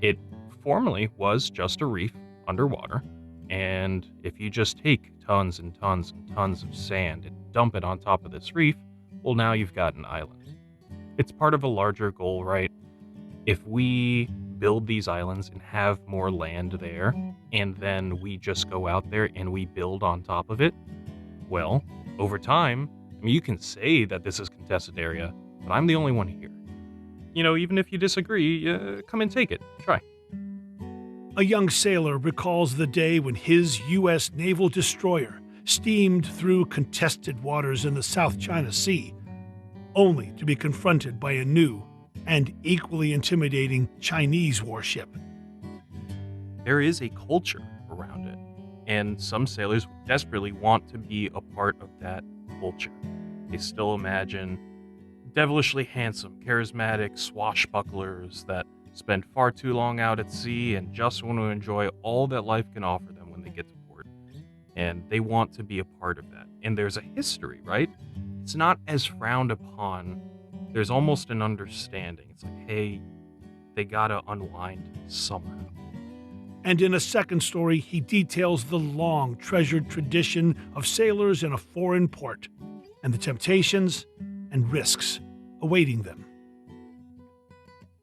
It formerly was just a reef underwater, and if you just take tons and tons and tons of sand and dump it on top of this reef, well, now you've got an island. It's part of a larger goal, right? If we build these islands and have more land there, and then we just go out there and we build on top of it, well, over time, I mean, you can say that this is contested area, but I'm the only one here. Even if you disagree, come and take it. Try. A young sailor recalls the day when his US Naval Destroyer steamed through contested waters in the South China Sea, only to be confronted by a new and equally intimidating Chinese warship. There is a culture around it, and some sailors desperately want to be a part of that culture. They still imagine devilishly handsome, charismatic swashbucklers that spend far too long out at sea and just want to enjoy all that life can offer them when they get to port. And they want to be a part of that. And there's a history, right? It's not as frowned upon. There's almost an understanding. It's like, hey, they gotta unwind somehow. And in a second story, he details the long treasured tradition of sailors in a foreign port and the temptations and risks awaiting them.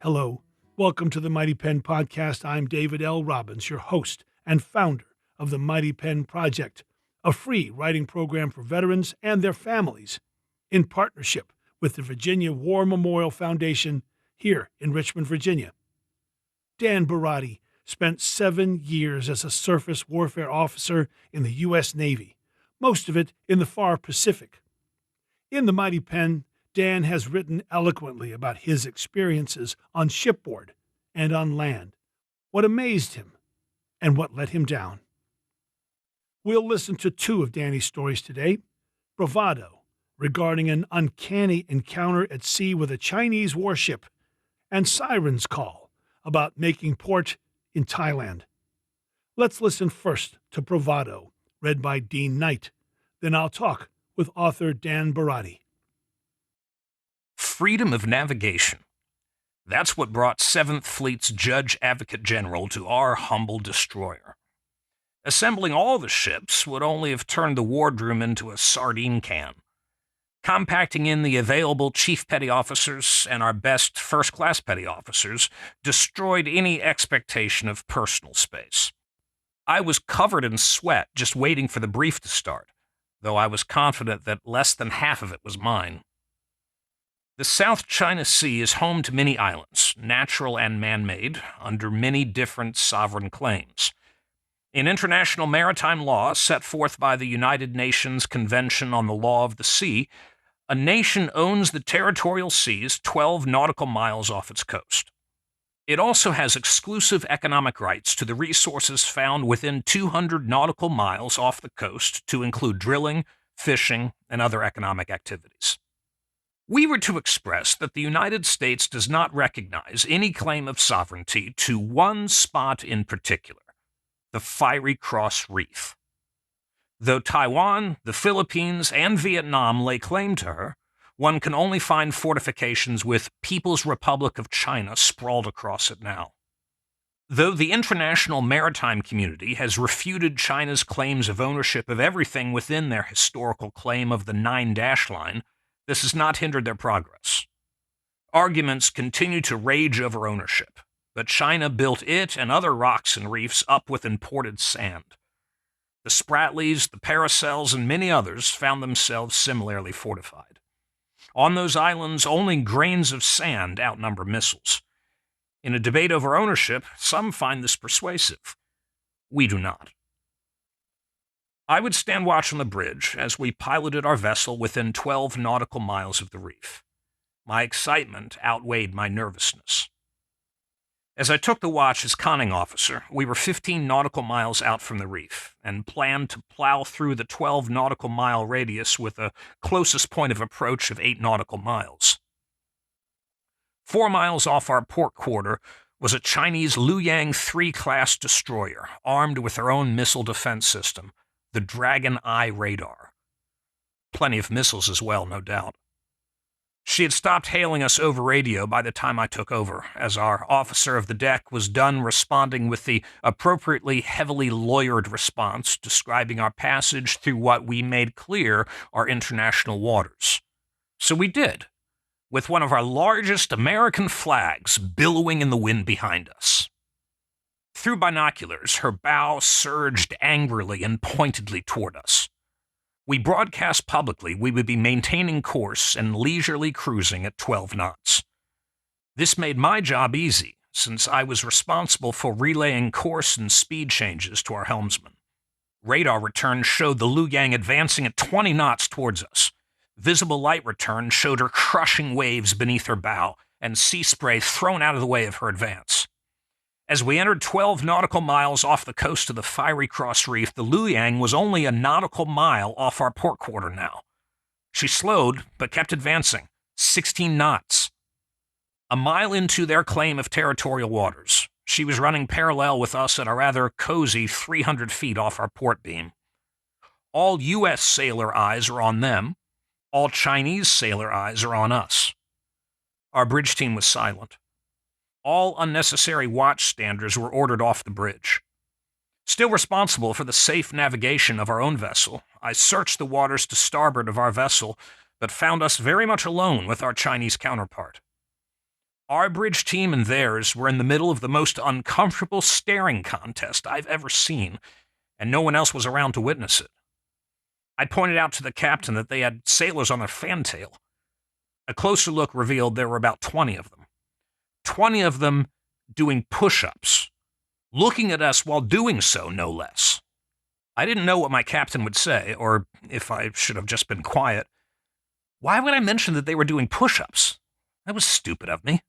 Hello, welcome to the Mighty Pen Podcast. I'm David L. Robbins, your host and founder of the Mighty Pen Project, a free writing program for veterans and their families in partnership with the Virginia War Memorial Foundation here in Richmond, Virginia. Dan Barotti spent 7 years as a surface warfare officer in the U.S. Navy, most of it in the far Pacific. In the Mighty Pen, Dan has written eloquently about his experiences on shipboard and on land, what amazed him, and what let him down. We'll listen to 2 of Danny's stories today: Bravado, regarding an uncanny encounter at sea with a Chinese warship, and Siren's Call, about making port in Thailand. Let's listen first to Bravado, read by Dean Knight. Then I'll talk with author Dan Barotti. Freedom of navigation. That's what brought 7th Fleet's Judge Advocate General to our humble destroyer. Assembling all the ships would only have turned the wardroom into a sardine can. Compacting in the available chief petty officers and our best first-class petty officers destroyed any expectation of personal space. I was covered in sweat just waiting for the brief to start, though I was confident that less than half of it was mine. The South China Sea is home to many islands, natural and man-made, under many different sovereign claims. In international maritime law set forth by the United Nations Convention on the Law of the Sea, a nation owns the territorial seas 12 nautical miles off its coast. It also has exclusive economic rights to the resources found within 200 nautical miles off the coast, to include drilling, fishing, and other economic activities. We were to express that the United States does not recognize any claim of sovereignty to one spot in particular, the Fiery Cross Reef. Though Taiwan, the Philippines, and Vietnam lay claim to her, one can only find fortifications with People's Republic of China sprawled across it now. Though the international maritime community has refuted China's claims of ownership of everything within their historical claim of the 9-dash line, this has not hindered their progress. Arguments continue to rage over ownership, but China built it and other rocks and reefs up with imported sand. The Spratlys, the Paracels, and many others found themselves similarly fortified. On those islands, only grains of sand outnumber missiles. In a debate over ownership, some find this persuasive. We do not. I would stand watch on the bridge as we piloted our vessel within 12 nautical miles of the reef. My excitement outweighed my nervousness. As I took the watch as conning officer, we were 15 nautical miles out from the reef and planned to plow through the 12 nautical mile radius with a closest point of approach of 8 nautical miles. 4 miles off our port quarter was a Chinese Luoyang 3 class destroyer armed with their own missile defense system, the Dragon Eye radar. Plenty of missiles as well, no doubt. She had stopped hailing us over radio by the time I took over, as our officer of the deck was done responding with the appropriately heavily lawyered response describing our passage through what we made clear are international waters. So we did, with one of our largest American flags billowing in the wind behind us. Through binoculars, her bow surged angrily and pointedly toward us. We broadcast publicly we would be maintaining course and leisurely cruising at 12 knots. This made my job easy, since I was responsible for relaying course and speed changes to our helmsman. Radar returns showed the Lu Yang advancing at 20 knots towards us. Visible light return showed her crushing waves beneath her bow and sea spray thrown out of the way of her advance. As we entered 12 nautical miles off the coast of the Fiery Cross Reef, the Lu Yang was only a nautical mile off our port quarter now. She slowed, but kept advancing, 16 knots. A mile into their claim of territorial waters, she was running parallel with us at a rather cozy 300 feet off our port beam. All U.S. sailor eyes are on them. All Chinese sailor eyes are on us. Our bridge team was silent. All unnecessary watchstanders were ordered off the bridge. Still responsible for the safe navigation of our own vessel, I searched the waters to starboard of our vessel, but found us very much alone with our Chinese counterpart. Our bridge team and theirs were in the middle of the most uncomfortable staring contest I've ever seen, and no one else was around to witness it. I pointed out to the captain that they had sailors on their fantail. A closer look revealed there were about 20 of them. 20 of them doing push-ups, looking at us while doing so, no less. I didn't know what my captain would say, or if I should have just been quiet. Why would I mention that they were doing push-ups? That was stupid of me.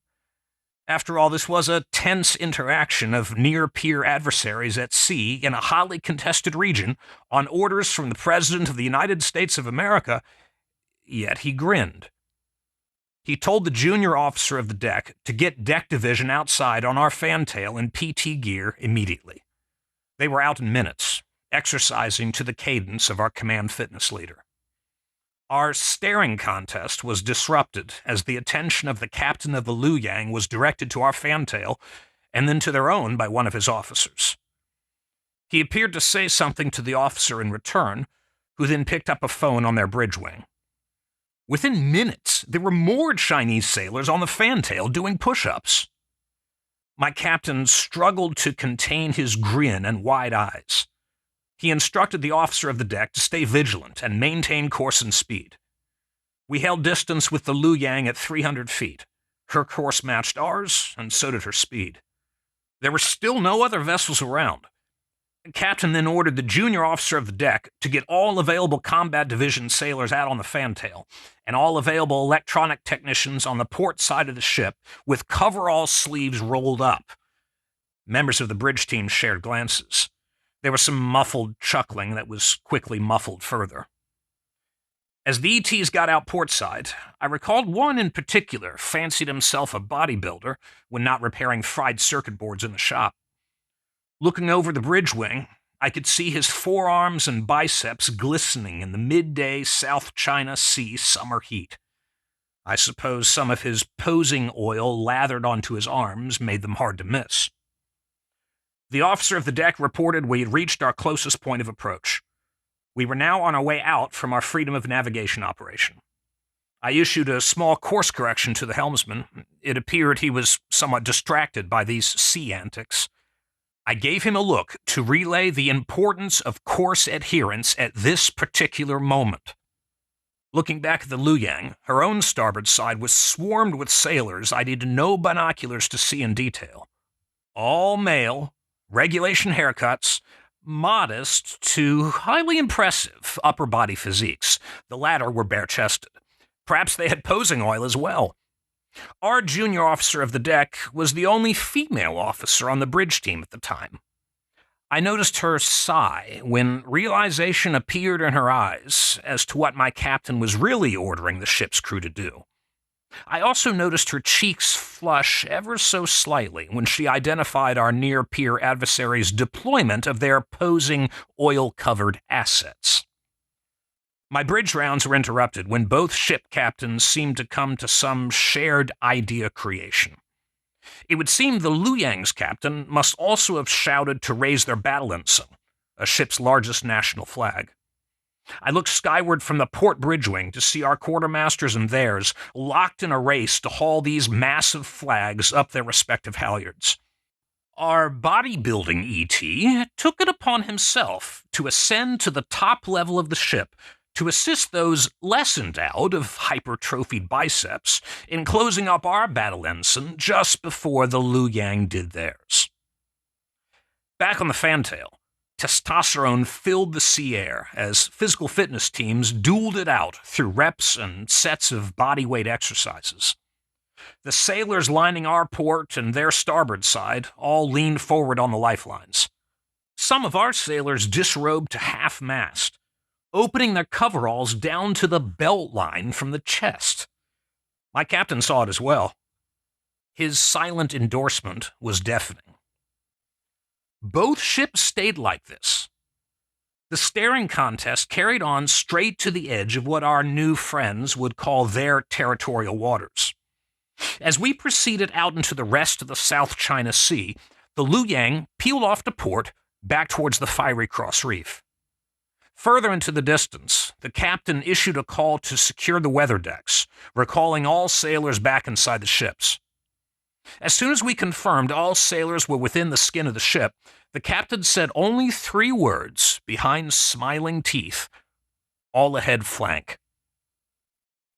After all, this was a tense interaction of near-peer adversaries at sea in a hotly contested region on orders from the President of the United States of America, yet he grinned. He told the junior officer of the deck to get deck division outside on our fantail in PT gear immediately. They were out in minutes, exercising to the cadence of our command fitness leader. Our staring contest was disrupted as the attention of the captain of the Lu Yang was directed to our fantail and then to their own by one of his officers. He appeared to say something to the officer in return, who then picked up a phone on their bridge wing. Within minutes, there were more Chinese sailors on the fantail doing push-ups. My captain struggled to contain his grin and wide eyes. He instructed the officer of the deck to stay vigilant and maintain course and speed. We held distance with the Lu Yang at 300 feet. Her course matched ours, and so did her speed. There were still no other vessels around. The captain then ordered the junior officer of the deck to get all available combat division sailors out on the fantail, and all available electronic technicians on the port side of the ship with coverall sleeves rolled up. Members of the bridge team shared glances. There was some muffled chuckling that was quickly muffled further. As the ETs got out portside, I recalled one in particular fancied himself a bodybuilder when not repairing fried circuit boards in the shop. Looking over the bridge wing, I could see his forearms and biceps glistening in the midday South China Sea summer heat. I suppose some of his posing oil lathered onto his arms made them hard to miss. The officer of the deck reported we had reached our closest point of approach. We were now on our way out from our freedom of navigation operation. I issued a small course correction to the helmsman. It appeared he was somewhat distracted by these sea antics. I gave him a look to relay the importance of course adherence at this particular moment. Looking back at the Lu Yang, her own starboard side was swarmed with sailors I needed no binoculars to see in detail. All male, regulation haircuts, modest to highly impressive upper body physiques. The latter were bare-chested. Perhaps they had posing oil as well. Our junior officer of the deck was the only female officer on the bridge team at the time. I noticed her sigh when realization appeared in her eyes as to what my captain was really ordering the ship's crew to do. I also noticed her cheeks flush ever so slightly when she identified our near-peer adversaries' deployment of their posing, oil-covered assets. My bridge rounds were interrupted when both ship captains seemed to come to some shared idea creation. It would seem the Luyang's captain must also have shouted to raise their battle ensign, a ship's largest national flag. I looked skyward from the port bridge wing to see our quartermasters and theirs locked in a race to haul these massive flags up their respective halyards. Our bodybuilding ET took it upon himself to ascend to the top level of the ship to assist those less endowed of hypertrophied biceps in closing up our battle ensign just before the Luyang did theirs. Back on the fantail, testosterone filled the sea air as physical fitness teams dueled it out through reps and sets of bodyweight exercises. The sailors lining our port and their starboard side all leaned forward on the lifelines. Some of our sailors disrobed to half-mast, opening their coveralls down to the belt line from the chest. My captain saw it as well. His silent endorsement was deafening. Both ships stayed like this. The staring contest carried on straight to the edge of what our new friends would call their territorial waters. As we proceeded out into the rest of the South China Sea, the Luyang peeled off to port, back towards the Fiery Cross Reef. Further into the distance, the captain issued a call to secure the weather decks, recalling all sailors back inside the ships. As soon as we confirmed all sailors were within the skin of the ship, the captain said only 3 words behind smiling teeth: "All ahead flank."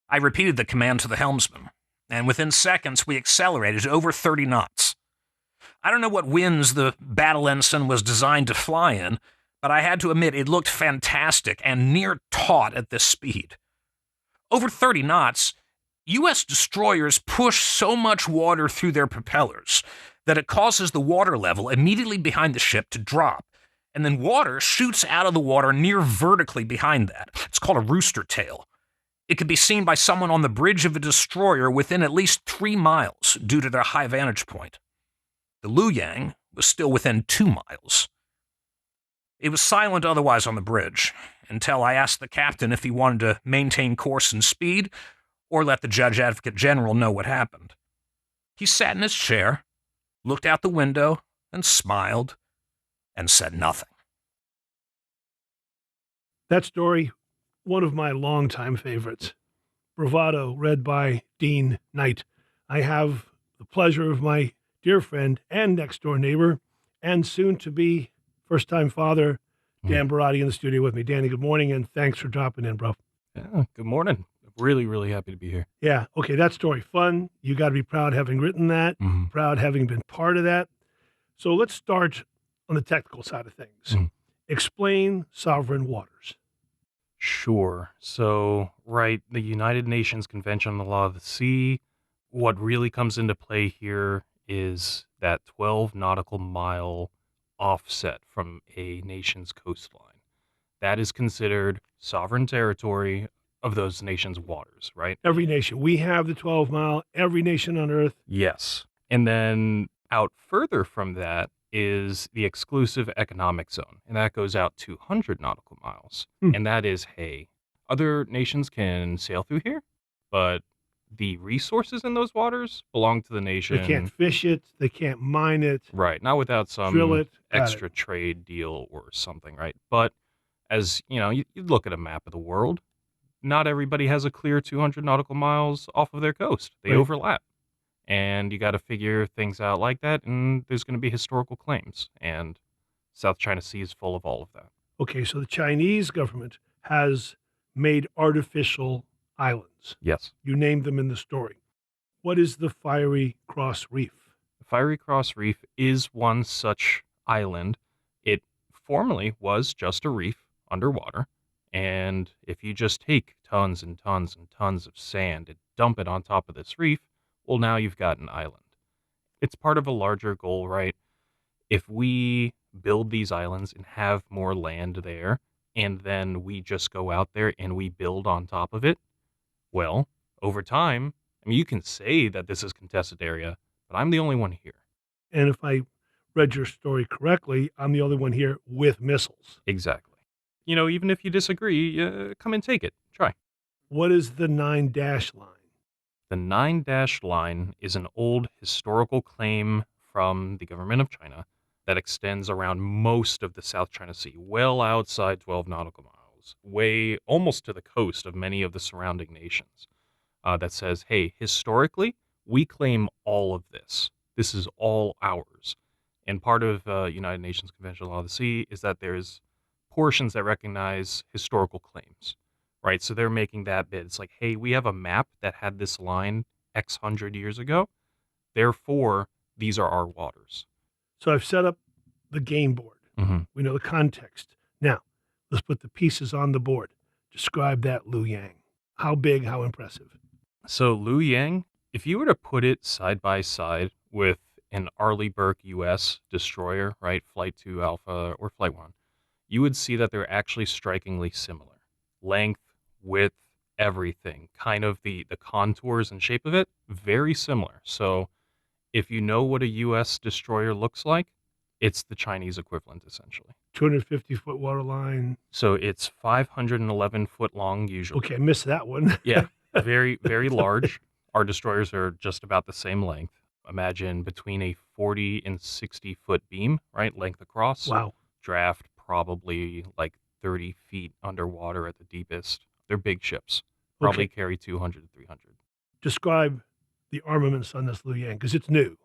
I repeated the command to the helmsman, and within seconds we accelerated to over 30 knots. I don't know what winds the battle ensign was designed to fly in, but I had to admit it looked fantastic and near taut at this speed. Over 30 knots, US destroyers push so much water through their propellers that it causes the water level immediately behind the ship to drop, and then water shoots out of the water near vertically behind that. It's called a rooster tail. It could be seen by someone on the bridge of a destroyer within at least 3 miles due to their high vantage point. The Luyang was still within 2 miles. It was silent otherwise on the bridge, until I asked the captain if he wanted to maintain course and speed, or let the Judge Advocate General know what happened. He sat in his chair, looked out the window, and smiled, and said nothing. That story, one of my longtime favorites. Bravado, read by Dean Knight. I have the pleasure of my dear friend and next-door neighbor, and soon-to-be first-time father, Dan Barotti, in the studio with me. Danny, good morning, and thanks for dropping in, bro. Yeah, good morning. Really, really happy to be here. Yeah, okay, that story, fun. You got to be proud having written that, proud having been part of that. So let's start on the technical side of things. Explain sovereign waters. Sure. So, right, the United Nations Convention on the Law of the Sea, what really comes into play here is that 12 nautical mile offset from a nation's coastline. That is considered sovereign territory of those nations' waters, right? Every nation. We have the 12 mile, every nation on earth. Yes. And then out further from that is the exclusive economic zone, and that goes out 200 nautical miles. And that is, hey, other nations can sail through here, but the resources in those waters belong to the nation. They can't fish it. They can't mine it. Right. Not without Drill some it. extra trade deal or something, right? But as, you look at a map of the world, not everybody has a clear 200 nautical miles off of their coast. They overlap. And you got to figure things out like that, and there's going to be historical claims. And South China Sea is full of all of that. Okay, so the Chinese government has made artificial islands. Yes. You named them in the story. What is the Fiery Cross Reef? The Fiery Cross Reef is one such island. It formerly was just a reef underwater. And if you just take tons and tons and tons of sand and dump it on top of this reef, well, now you've got an island. It's part of a larger goal, right? If we build these islands and have more land there, and then we just go out there and we build on top of it, well, over time, you can say that this is contested area, but I'm the only one here. And if I read your story correctly, I'm the only one here with missiles. Exactly. Even if you disagree, come and take it. Try. What is the 9-dash line? The 9-dash line is an old historical claim from the government of China that extends around most of the South China Sea, well outside 12 nautical miles, way almost to the coast of many of the surrounding nations. That says, hey, historically, we claim all of this. This is all ours. And part of United Nations Convention on Law of the Sea is that there's portions that recognize historical claims, right? So they're making that bid. It's like, hey, we have a map that had this line X hundred years ago. Therefore, these are our waters. So I've set up the game board. Mm-hmm. We know the context. Now, let's put the pieces on the board. Describe that Liu Yang. How big, how impressive? So Liu Yang, if you were to put it side by side with an Arleigh Burke US destroyer, right, Flight 2 Alpha or Flight 1, you would see that they're actually strikingly similar. Length, width, everything, kind of the contours and shape of it, very similar. So if you know what a US destroyer looks like, it's the Chinese equivalent essentially. 250-foot water line. So it's 511 foot long usually. Okay, I missed that one. Yeah, very, very large. Our destroyers are just about the same length. Imagine between a 40 and 60 foot beam, right? Length across. Wow. Draft probably like 30 feet underwater at the deepest. They're big ships. Probably Okay. carry 200 to 300. Describe the armaments on this Liu Yang, because it's new.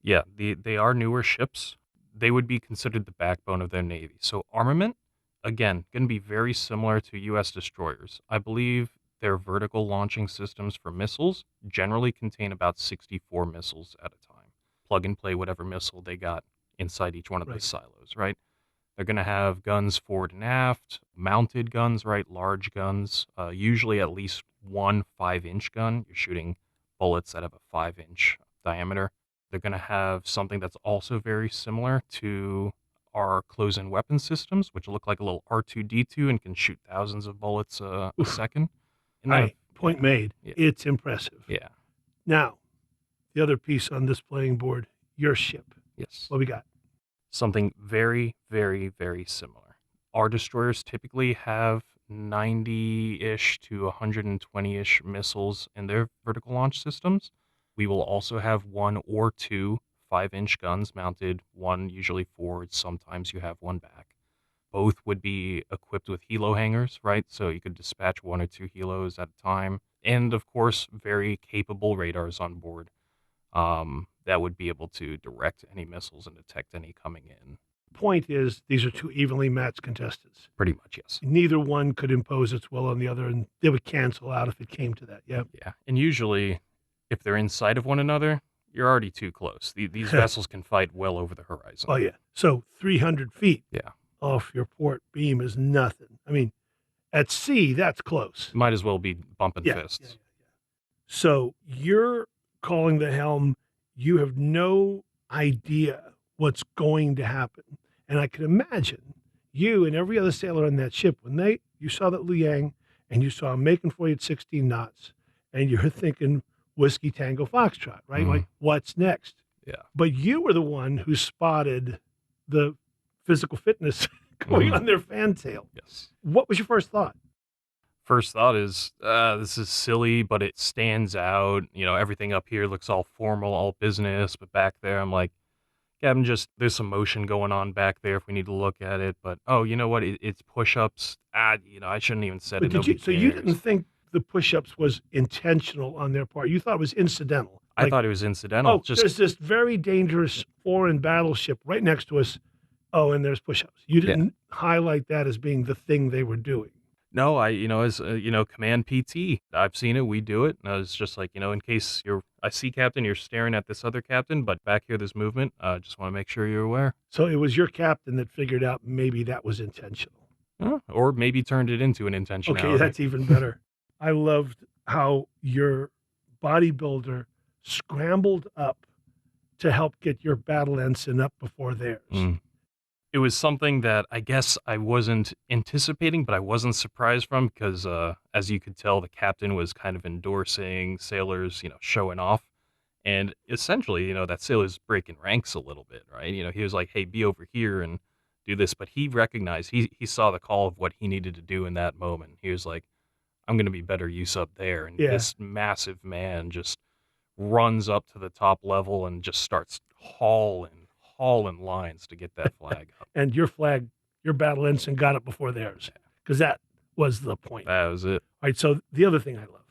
Yeah, they are newer ships. They would be considered the backbone of their navy. So armament, again, going to be very similar to U.S. destroyers. I believe their vertical launching systems for missiles generally contain about 64 missiles at a time. Plug and play whatever missile they got inside each one of Right. those silos, right? They're going to have guns forward and aft, mounted guns, right? Large guns, usually at least one 5-inch gun. You're shooting bullets that have a 5-inch diameter. They're going to have something that's also very similar to our close-in weapon systems, which look like a little R2-D2 and can shoot thousands of bullets a second. And then, Point made. Yeah. It's impressive. Yeah. Now, the other piece on this playing board, your ship. Yes. What we got? Something very, very, very similar. Our destroyers typically have 90-ish to 120-ish missiles in their vertical launch systems. We will also have one or two 5-inch guns mounted, one usually forward, sometimes you have one back. Both would be equipped with helo hangars, right? So you could dispatch one or two helos at a time. And of course, very capable radars on board that would be able to direct any missiles and detect any coming in. Point is, these are two evenly matched contestants. Pretty much, yes. Neither one could impose its will on the other, and they would cancel out if it came to that. Yeah. Yeah. And usually, if they're inside of one another, you're already too close. These vessels can fight well over the horizon. Oh, yeah. So 300 feet Yeah. off your port beam is nothing. I mean, at sea, that's close. Might as well be bumping fists. Yeah. So you're calling the helm. You have no idea what's going to happen. And I can imagine you and every other sailor on that ship, when you saw that Liu Yang and you saw him making for you at 16 knots, and you're thinking Whiskey Tango Foxtrot, right? Mhm. Like, what's next? Yeah. But you were the one who spotted the physical fitness going on their fantail. Yes. What was your first thought? First thought is, this is silly, but it stands out. Everything up here looks all formal, all business, but back there, I'm like, Captain, there's some motion going on back there if we need to look at it. But, oh, you know what? It's push-ups. I shouldn't even said But it. Nobody so you cares. didn't think the push-ups was intentional on their part? You thought it was incidental? I thought it was incidental. There's this very dangerous foreign battleship right next to us. Oh, and there's push-ups. You didn't highlight that as being the thing they were doing. No, as command PT, I've seen it. We do it. And I was just like, in case I see captain, you're staring at this other captain, but back here there's movement. Just want to make sure you're aware. So it was your captain that figured out maybe that was intentional. Or maybe turned it into an intentionality. Okay, that's even better. I loved how your bodybuilder scrambled up to help get your battle ensign up before theirs. It was something that I guess I wasn't anticipating, but I wasn't surprised from because, as you could tell, the captain was kind of endorsing sailors, showing off. And essentially, that sailor's breaking ranks a little bit, right? He was like, hey, be over here and do this, but he recognized, he saw the call of what he needed to do in that moment. He was like, I'm going to be better use up there. And Yeah. this massive man just runs up to the top level and just starts hauling lines to get that flag up. And your battle ensign got it before theirs, because that was the point. That was it. All right, so the other thing I love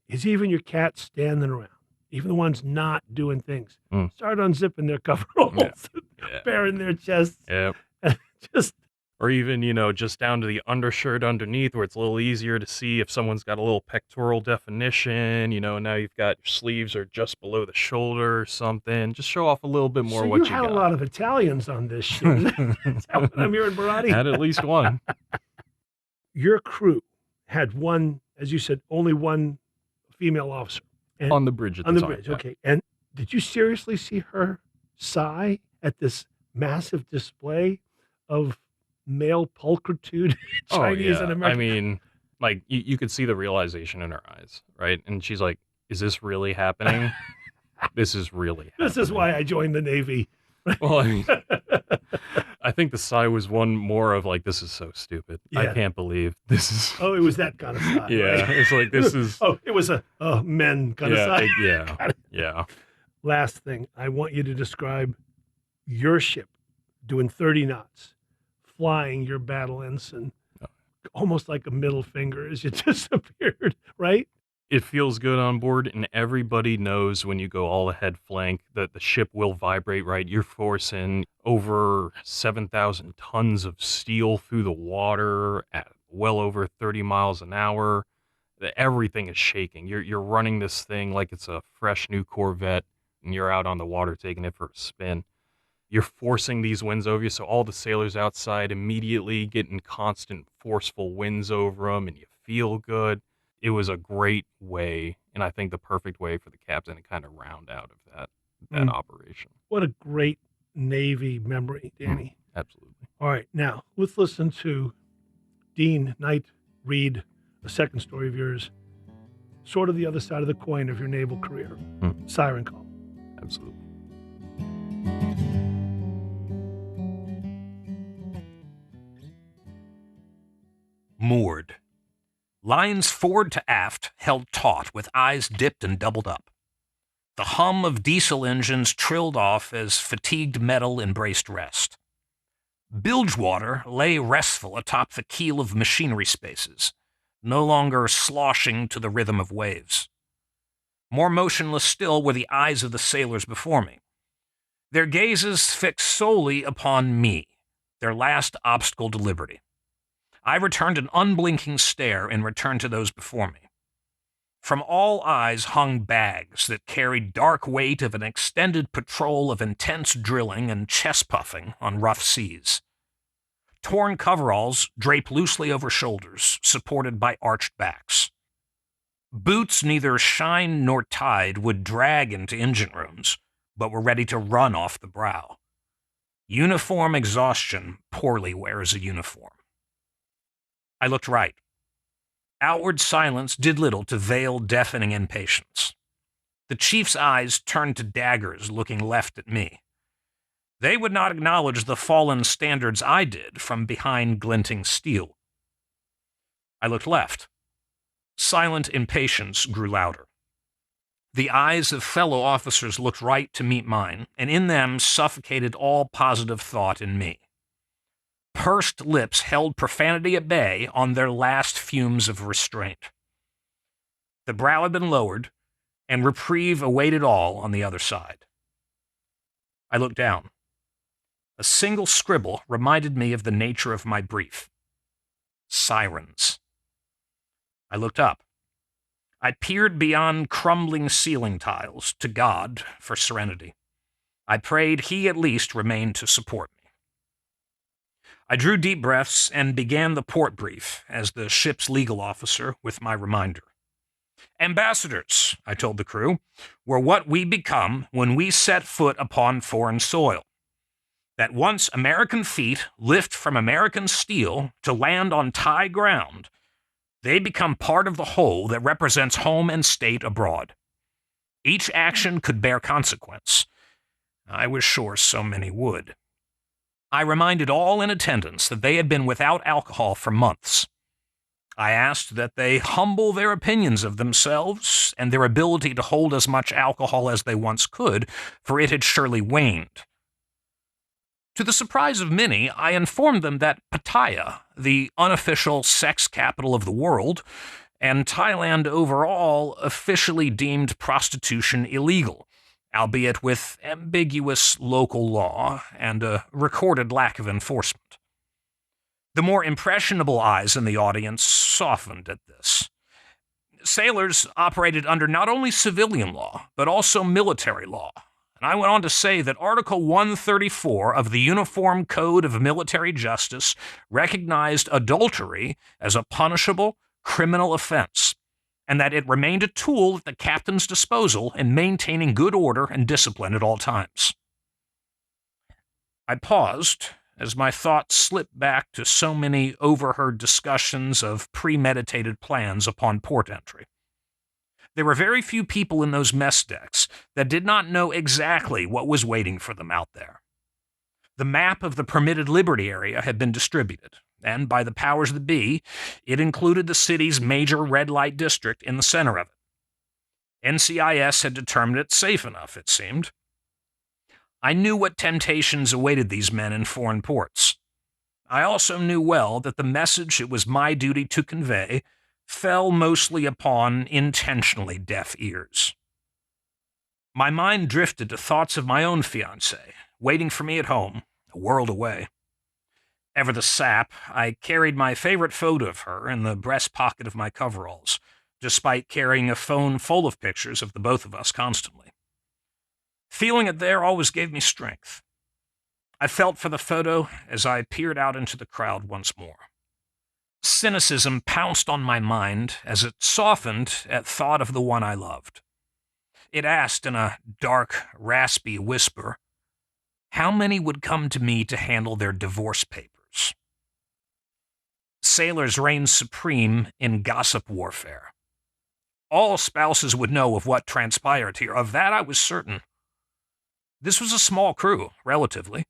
is even your cats standing around, even the ones not doing things, start unzipping their coveralls, baring their chests. Yep. Just, or even, just down to the undershirt underneath where it's a little easier to see if someone's got a little pectoral definition, now you've got your sleeves are just below the shoulder or something. Just show off a little bit more so what you had got. a lot of Italians on this ship. Is that what I'm hearing, Barotti? Had at least one. Your crew had one, as you said, only one female officer. And on the bridge at the on the time, bridge, yeah. okay. And did you seriously see her sigh at this massive display of male pulchritude, Chinese and American? I mean, like, you could see the realization in her eyes, right? And she's like, is this really happening? This is really happening. This is why I joined the Navy. Well, I mean, I think the sigh was one more of like, this is so stupid. Yeah. I can't believe this is. Oh, it was that kind of sigh. Yeah, right? it's like, this is. Oh, it was a men kind of sigh. Yeah. Last thing, I want you to describe your ship doing 30 knots, flying your battle ensign, almost like a middle finger as you disappeared, right? It feels good on board, and everybody knows when you go all ahead flank that the ship will vibrate, right? You're forcing over 7,000 tons of steel through the water at well over 30 miles an hour. Everything is shaking. You're running this thing like it's a fresh new Corvette, and you're out on the water taking it for a spin. You're forcing these winds over you, so all the sailors outside immediately getting constant forceful winds over them, and you feel good. It was a great way, and I think the perfect way for the captain to kind of round out of that operation. What a great Navy memory, Danny. Absolutely. All right, now let's listen to Dean Knight read a second story of yours, sort of the other side of the coin of your naval career. Siren Call. Absolutely. Moored. Lines forward to aft held taut with eyes dipped and doubled up. The hum of diesel engines trilled off as fatigued metal embraced rest. Bilgewater lay restful atop the keel of machinery spaces, no longer sloshing to the rhythm of waves. More motionless still were the eyes of the sailors before me, their gazes fixed solely upon me, their last obstacle to liberty. I returned an unblinking stare in return to those before me. From all eyes hung bags that carried dark weight of an extended patrol of intense drilling and chest puffing on rough seas. Torn coveralls draped loosely over shoulders, supported by arched backs. Boots neither shined nor tied would drag into engine rooms, but were ready to run off the brow. Uniform exhaustion poorly wears a uniform. I looked right. Outward silence did little to veil deafening impatience. The chief's eyes turned to daggers looking left at me. They would not acknowledge the fallen standards I did from behind glinting steel. I looked left. Silent impatience grew louder. The eyes of fellow officers looked right to meet mine, and in them suffocated all positive thought in me. Pursed lips held profanity at bay on their last fumes of restraint. The brow had been lowered, and reprieve awaited all on the other side. I looked down. A single scribble reminded me of the nature of my brief. Sirens. I looked up. I peered beyond crumbling ceiling tiles to God for serenity. I prayed he at least remained to support me. I drew deep breaths and began the port brief as the ship's legal officer with my reminder. Ambassadors, I told the crew, were what we become when we set foot upon foreign soil. That once American feet lift from American steel to land on Thai ground, they become part of the whole that represents home and state abroad. Each action could bear consequence. I was sure so many would. I reminded all in attendance that they had been without alcohol for months. I asked that they humble their opinions of themselves and their ability to hold as much alcohol as they once could, for it had surely waned. To the surprise of many, I informed them that Pattaya, the unofficial sex capital of the world, and Thailand overall officially deemed prostitution illegal, albeit with ambiguous local law and a recorded lack of enforcement. The more impressionable eyes in the audience softened at this. Sailors operated under not only civilian law, but also military law, and I went on to say that Article 134 of the Uniform Code of Military Justice recognized adultery as a punishable criminal offense, and that it remained a tool at the captain's disposal in maintaining good order and discipline at all times. I paused as my thoughts slipped back to so many overheard discussions of premeditated plans upon port entry. There were very few people in those mess decks that did not know exactly what was waiting for them out there. The map of the permitted liberty area had been distributed, and by the powers that be, it included the city's major red light district in the center of it. NCIS had determined it safe enough, it seemed. I knew what temptations awaited these men in foreign ports. I also knew well that the message it was my duty to convey fell mostly upon intentionally deaf ears. My mind drifted to thoughts of my own fiancée, waiting for me at home, a world away. Ever the sap, I carried my favorite photo of her in the breast pocket of my coveralls, despite carrying a phone full of pictures of the both of us constantly. Feeling it there always gave me strength. I felt for the photo as I peered out into the crowd once more. Cynicism pounced on my mind as it softened at thought of the one I loved. It asked in a dark, raspy whisper, how many would come to me to handle their divorce papers? Sailors reigned supreme in gossip warfare. All spouses would know of what transpired here. Of that I was certain. This was a small crew, relatively.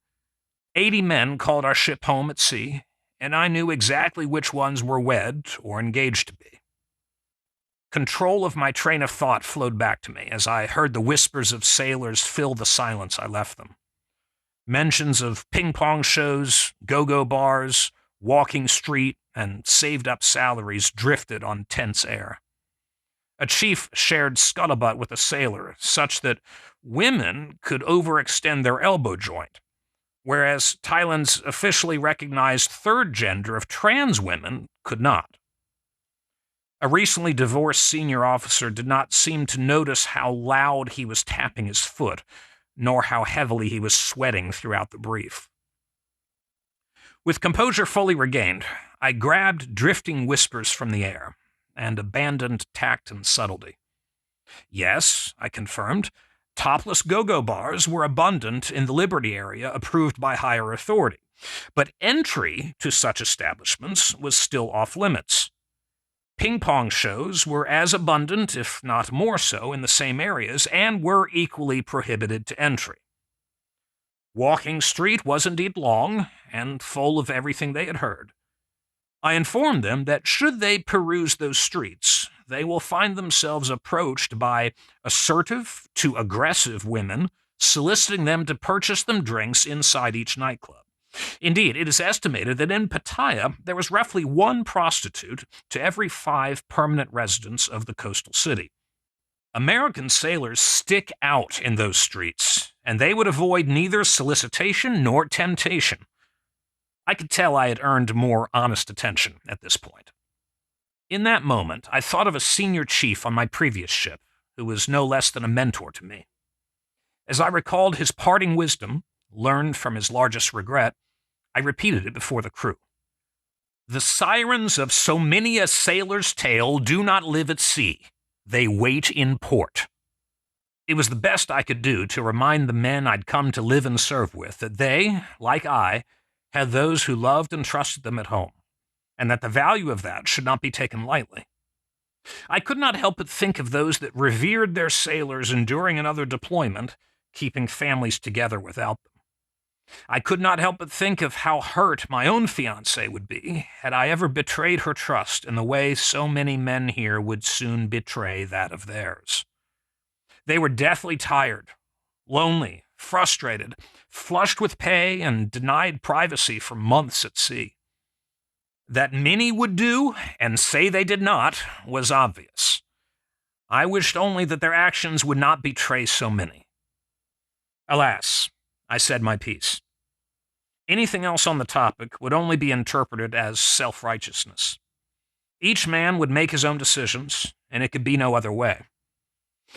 80 men called our ship home at sea, and I knew exactly which ones were wed or engaged to be. Control of my train of thought flowed back to me as I heard the whispers of sailors fill the silence I left them. Mentions of ping-pong shows, go-go bars, walking street, and saved-up salaries drifted on tense air. A chief shared scuttlebutt with a sailor, such that women could overextend their elbow joint, whereas Thailand's officially recognized third gender of trans women could not. A recently divorced senior officer did not seem to notice how loud he was tapping his foot, nor how heavily he was sweating throughout the brief. With composure fully regained, I grabbed drifting whispers from the air and abandoned tact and subtlety. Yes, I confirmed, topless go-go bars were abundant in the Liberty area approved by higher authority, but entry to such establishments was still off-limits. Ping-pong shows were as abundant, if not more so, in the same areas and were equally prohibited to entry. Walking Street was indeed long and full of everything they had heard. I informed them that should they peruse those streets, they will find themselves approached by assertive to aggressive women, soliciting them to purchase them drinks inside each nightclub. Indeed, it is estimated that in Pattaya there was roughly one prostitute to every 5 permanent residents of the coastal city. American sailors stick out in those streets, and they would avoid neither solicitation nor temptation. I could tell I had earned more honest attention at this point. In that moment, I thought of a senior chief on my previous ship, who was no less than a mentor to me. As I recalled his parting wisdom, learned from his largest regret, I repeated it before the crew. The sirens of so many a sailor's tale do not live at sea. They wait in port. It was the best I could do to remind the men I'd come to live and serve with that they, like I, had those who loved and trusted them at home, and that the value of that should not be taken lightly. I could not help but think of those that revered their sailors enduring another deployment, keeping families together without them. I could not help but think of how hurt my own fiancée would be had I ever betrayed her trust in the way so many men here would soon betray that of theirs. They were deathly tired, lonely, frustrated, flushed with pay, and denied privacy for months at sea. That many would do, and say they did not, was obvious. I wished only that their actions would not betray so many. Alas, I said my piece. Anything else on the topic would only be interpreted as self-righteousness. Each man would make his own decisions, and it could be no other way.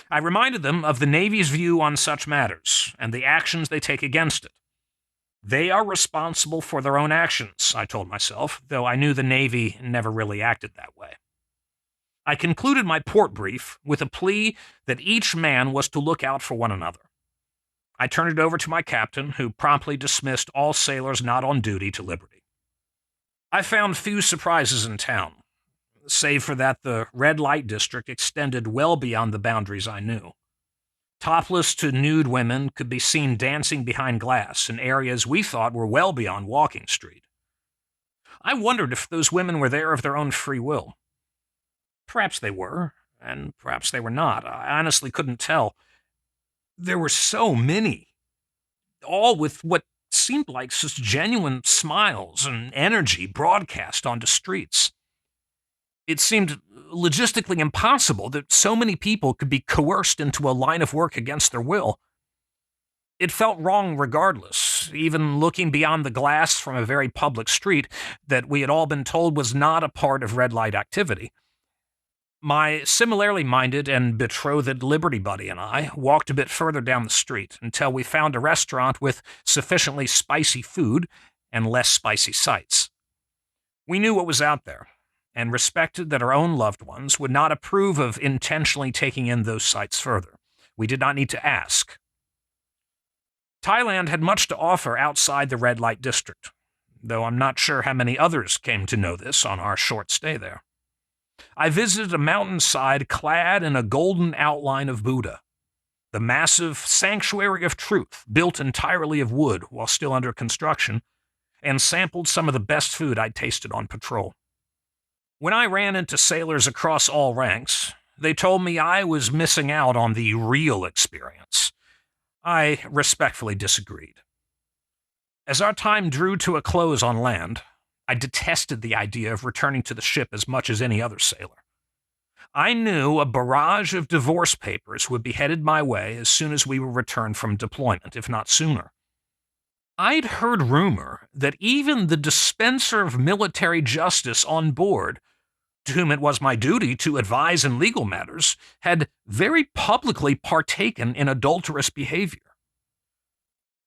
I reminded them of the Navy's view on such matters, and the actions they take against it. They are responsible for their own actions, I told myself, though I knew the Navy never really acted that way. I concluded my port brief with a plea that each man was to look out for one another. I turned it over to my captain, who promptly dismissed all sailors not on duty to liberty. I found few surprises in town, save for that the red light district extended well beyond the boundaries I knew. Topless to nude women could be seen dancing behind glass in areas we thought were well beyond Walking Street. I wondered if those women were there of their own free will. Perhaps they were, and perhaps they were not. I honestly couldn't tell. There were so many, all with what seemed like such genuine smiles and energy broadcast onto streets. It seemed logistically impossible that so many people could be coerced into a line of work against their will. It felt wrong regardless, even looking beyond the glass from a very public street that we had all been told was not a part of red light activity. My similarly minded and betrothed Liberty buddy and I walked a bit further down the street until we found a restaurant with sufficiently spicy food and less spicy sights. We knew what was out there, and respected that our own loved ones would not approve of intentionally taking in those sights further. We did not need to ask. Thailand had much to offer outside the red light district, though I'm not sure how many others came to know this on our short stay there. I visited a mountainside clad in a golden outline of Buddha, the massive sanctuary of truth built entirely of wood while still under construction, and sampled some of the best food I'd tasted on patrol. When I ran into sailors across all ranks, they told me I was missing out on the real experience. I respectfully disagreed. As our time drew to a close on land, I detested the idea of returning to the ship as much as any other sailor. I knew a barrage of divorce papers would be headed my way as soon as we were returned from deployment, if not sooner. I'd heard rumor that even the dispenser of military justice on board, to whom it was my duty to advise in legal matters, had very publicly partaken in adulterous behavior.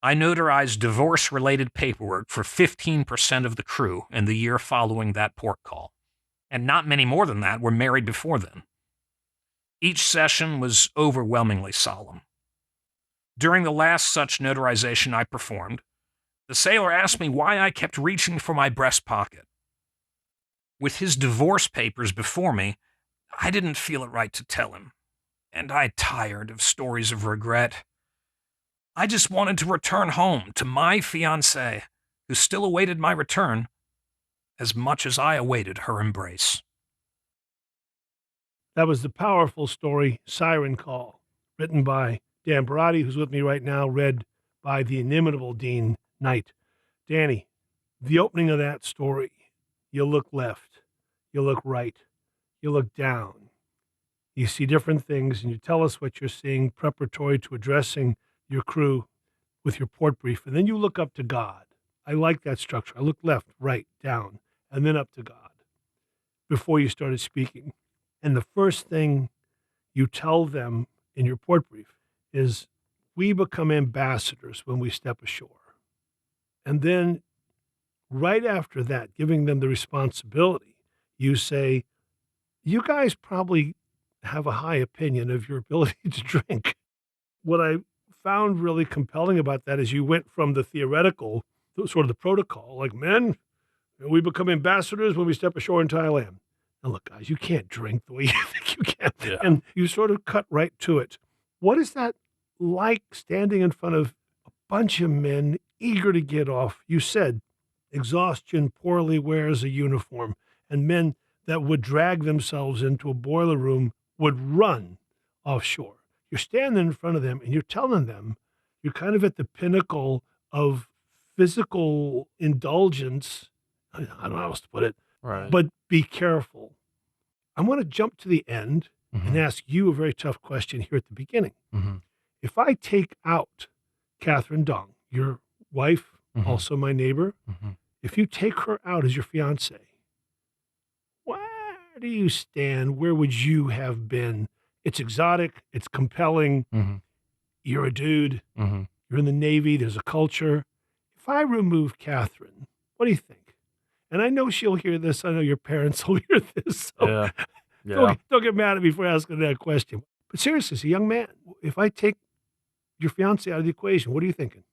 I notarized divorce-related paperwork for 15% of the crew in the year following that port call, and not many more than that were married before then. Each session was overwhelmingly solemn. During the last such notarization I performed, the sailor asked me why I kept reaching for my breast pocket. With his divorce papers before me, I didn't feel it right to tell him, and I tired of stories of regret. I just wanted to return home to my fiancée, who still awaited my return as much as I awaited her embrace. That was the powerful story, Siren Call, written by Dan Barotti, who's with me right now, read by the inimitable Dean Knight. Danny, the opening of that story, you look left, you look right, you look down. You see different things, and you tell us what you're seeing preparatory to addressing your crew with your port brief, and then you look up to God. I like that structure. I look left, right, down, and then up to God before you started speaking. And the first thing you tell them in your port brief is, we become ambassadors when we step ashore. And then right after that, giving them the responsibility, you say, you guys probably have a high opinion of your ability to drink. What I found really compelling about that is you went from the theoretical, sort of the protocol, like, men, we become ambassadors when we step ashore in Thailand. Now, look, guys, you can't drink the way you think you can. Yeah. And you sort of cut right to it. What is that like, standing in front of a bunch of men eager to get off. You said exhaustion poorly wears a uniform, and men that would drag themselves into a boiler room would run offshore. You're standing in front of them and you're telling them you're kind of at the pinnacle of physical indulgence. I don't know how else to put it, Right. but be careful. I want to jump to the end and ask you a very tough question here at the beginning. Mm-hmm. If I take out Catherine Dong, your wife, Mm-hmm. also my neighbor, Mm-hmm. if you take her out as your fiance, where do you stand? Where would you have been? It's exotic. It's compelling. Mm-hmm. You're a dude. Mm-hmm. You're in the Navy. There's a culture. If I remove Catherine, what do you think? And I know she'll hear this. I know your parents will hear this. So Yeah. Yeah. don't get mad at me for asking that question. But seriously, as a young man, if I take your fiance out of the equation, what are you thinking?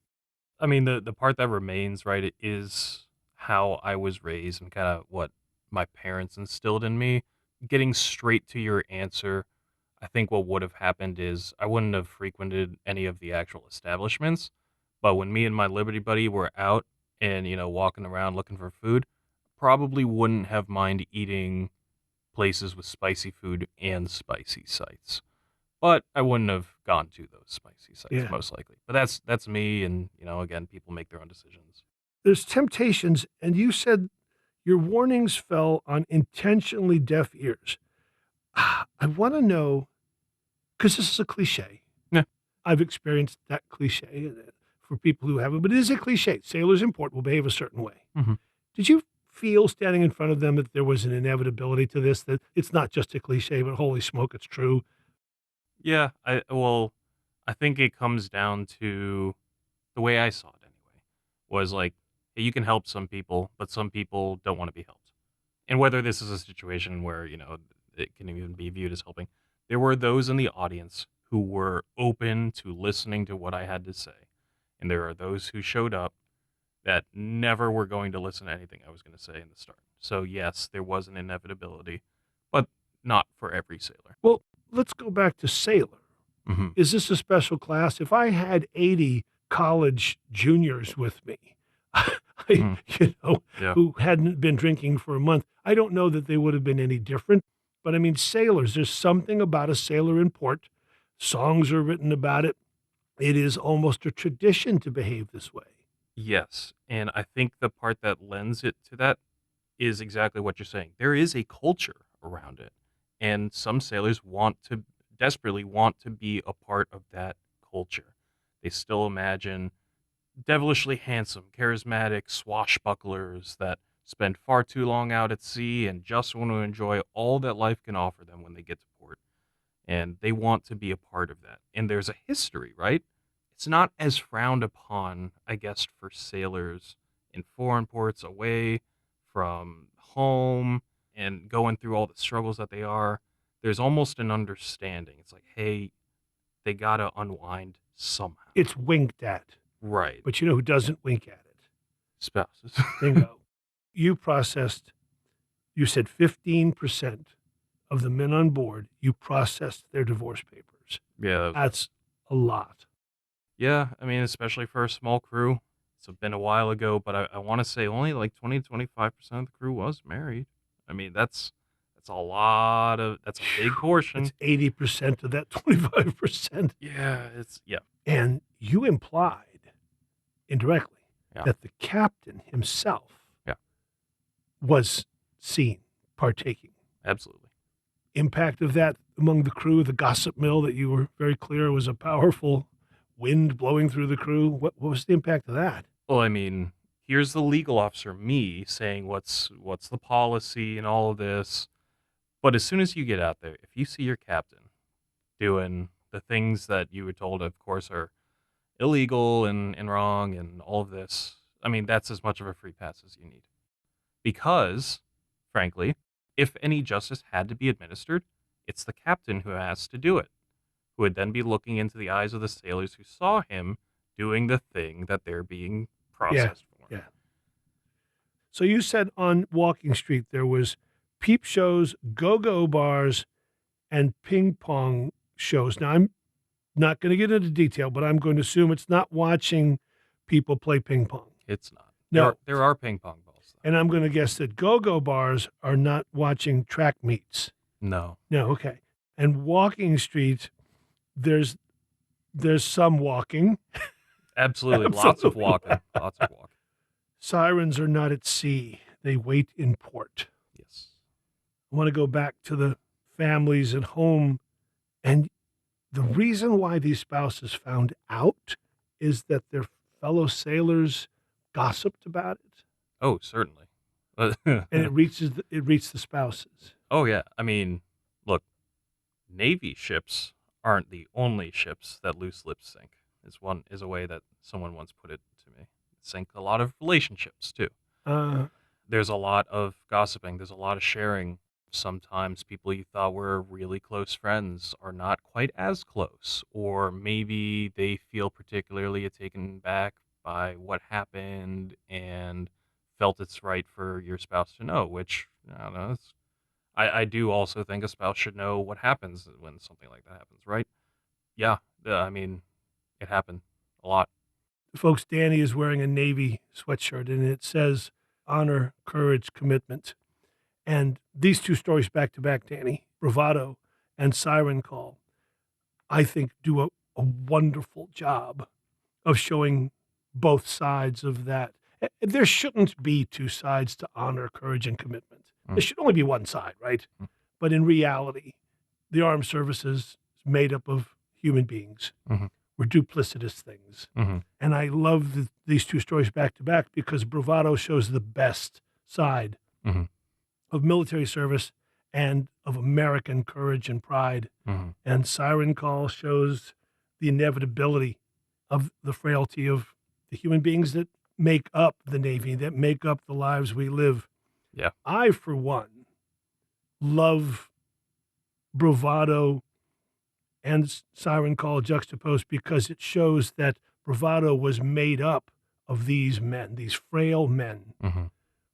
I mean, the part that remains, right, it is how I was raised and kind of what my parents instilled in me. Getting straight to your answer, I think what would have happened is I wouldn't have frequented any of the actual establishments. But when me and my Liberty buddy were out and, walking around looking for food, probably wouldn't have mind eating places with spicy food and spicy sites. But I wouldn't have gone to those spicy sites, Yeah. most likely. But that's me, and again, people make their own decisions. There's temptations, and you said your warnings fell on intentionally deaf ears. I want to know, because this is a cliche. Yeah. I've experienced that cliche for people who haven't, but it is a cliche. Sailors in port will behave a certain way. Mhm. Did you feel standing in front of them that there was an inevitability to this, that it's not just a cliche, but holy smoke, it's true? Yeah, I think it comes down to the way I saw it anyway. Was like, hey, you can help some people, but some people don't want to be helped. And whether this is a situation where it can even be viewed as helping, there were those in the audience who were open to listening to what I had to say, and there are those who showed up that never were going to listen to anything I was going to say in the start. So yes, there was an inevitability, but not for every sailor. Well, let's go back to sailor. Mm-hmm. Is this a special class? If I had 80 college juniors with me, Yeah. who hadn't been drinking for a month, I don't know that they would have been any different. But I mean, sailors, there's something about a sailor in port. Songs are written about it. It is almost a tradition to behave this way. Yes, and I think the part that lends it to that is exactly what you're saying. There is a culture around it, and some sailors desperately want to be a part of that culture. They still imagine devilishly handsome, charismatic swashbucklers that spend far too long out at sea and just want to enjoy all that life can offer them when they get to port. And they want to be a part of that. And there's a history, right? It's not as frowned upon, I guess, for sailors in foreign ports away from home and going through all the struggles that they are. There's almost an understanding. It's like, hey, they got to unwind somehow. It's winked at. Right. But you know who doesn't wink at it? Spouses. Bingo. You said 15% of the men on board, you processed their divorce papers. Yeah. That's a lot. Yeah, I mean, especially for a small crew. It's been a while ago, but I want to say only like 20 to 25% of the crew was married. I mean, that's a big portion. It's 80% of that 25%. Yeah, And you implied indirectly Yeah. that the captain himself Yeah. was seen partaking. Absolutely. Impact of that among the crew, the gossip mill that you were very clear was a powerful wind blowing through the crew. What was the impact of that? Well, I mean, here's the legal officer, me, saying what's the policy and all of this. But as soon as you get out there, if you see your captain doing the things that you were told, of course, are illegal and wrong and all of this, I mean, that's as much of a free pass as you need. Because, frankly, if any justice had to be administered, it's the captain who has to do it, who would then be looking into the eyes of the sailors who saw him doing the thing that they're being processed for. Yeah. So you said on Walking Street there was peep shows, go-go bars, and ping pong shows. Now, I'm not going to get into detail, but I'm going to assume it's not watching people play ping pong. It's not. No. There are ping pong balls, though. And I'm going to guess that go-go bars are not watching track meets. No. No, okay. And walking streets, there's some walking. Absolutely. Lots of walking. Lots of walking. Sirens are not at sea. They wait in port. Yes. I want to go back to the families at home. And the reason why these spouses found out is that their fellow sailors gossiped about it. Oh, certainly. And it reached the spouses. Oh, yeah. I mean, look, Navy ships aren't the only ships that loose lips sink. Is a way that someone once put it to me. Sink a lot of relationships, too. There's a lot of gossiping. There's a lot of sharing. Sometimes people you thought were really close friends are not quite as close, or maybe they feel particularly taken back by what happened and felt it's right for your spouse to know, which, I don't know, I do also think a spouse should know what happens when something like that happens, right? Yeah, I mean, it happened a lot. Folks, Danny is wearing a Navy sweatshirt, and it says honor, courage, commitment. And these two stories back to back, Danny, Bravado and Siren Call, I think do a wonderful job of showing both sides of that. There shouldn't be two sides to honor, courage, and commitment. There should only be one side, right? But in reality, the armed services is made up of human beings. We're duplicitous things. And I love these two stories back to back because Bravado shows the best side of military service and of American courage and pride. And Siren Call shows the inevitability of the frailty of the human beings that make up the Navy, that make up the lives we live. Yeah. I, for one, love Bravado and Siren Call juxtaposed because it shows that Bravado was made up of these men, these frail men,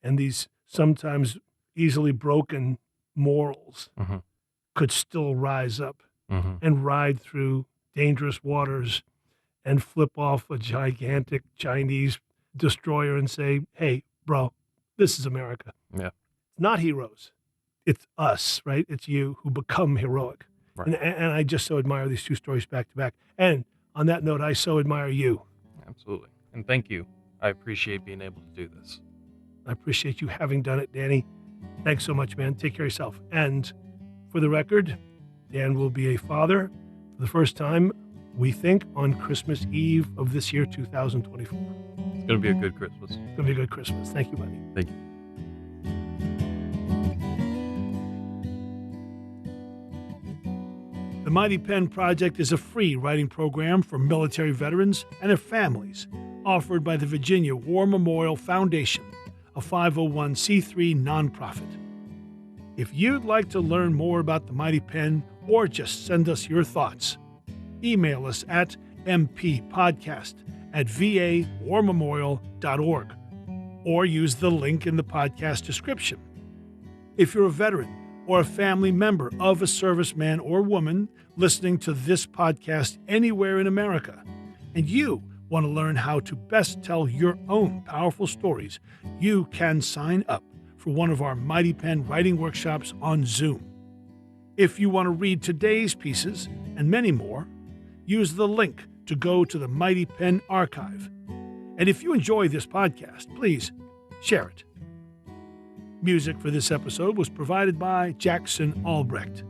and these sometimes easily broken morals could still rise up and ride through dangerous waters and flip off a gigantic Chinese destroyer and say, hey, bro, this is America. Yeah. It's not heroes. It's us, right? It's you who become heroic. Right. And I just so admire these two stories back to back. And on that note, I so admire you. Absolutely. And thank you. I appreciate being able to do this. I appreciate you having done it, Danny. Thanks so much, man. Take care of yourself. And for the record, Dan will be a father for the first time, we think, on Christmas Eve of this year, 2024. It's going to be a good Christmas. It's going to be a good Christmas. Thank you, buddy. Thank you. The Mighty Pen Project is a free writing program for military veterans and their families, offered by the Virginia War Memorial Foundation, a 501c3 nonprofit. If you'd like to learn more about the Mighty Pen or just send us your thoughts, email us at mpodcast@vawarmemorial.org or use the link in the podcast description. If you're a veteran or a family member of a serviceman or woman listening to this podcast anywhere in America, and you want to learn how to best tell your own powerful stories, you can sign up for one of our Mighty Pen writing workshops on Zoom. If you want to read today's pieces and many more, use the link to go to the Mighty Pen archive. And if you enjoy this podcast, please share it. Music for this episode was provided by Jackson Albrecht.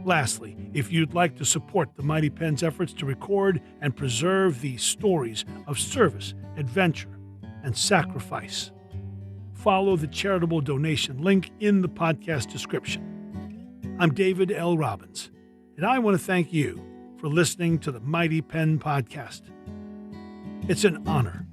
Lastly, if you'd like to support the Mighty Pen's efforts to record and preserve these stories of service, adventure, and sacrifice, follow the charitable donation link in the podcast description. I'm David L. Robbins, and I want to thank you for listening to the Mighty Pen Podcast. It's an honor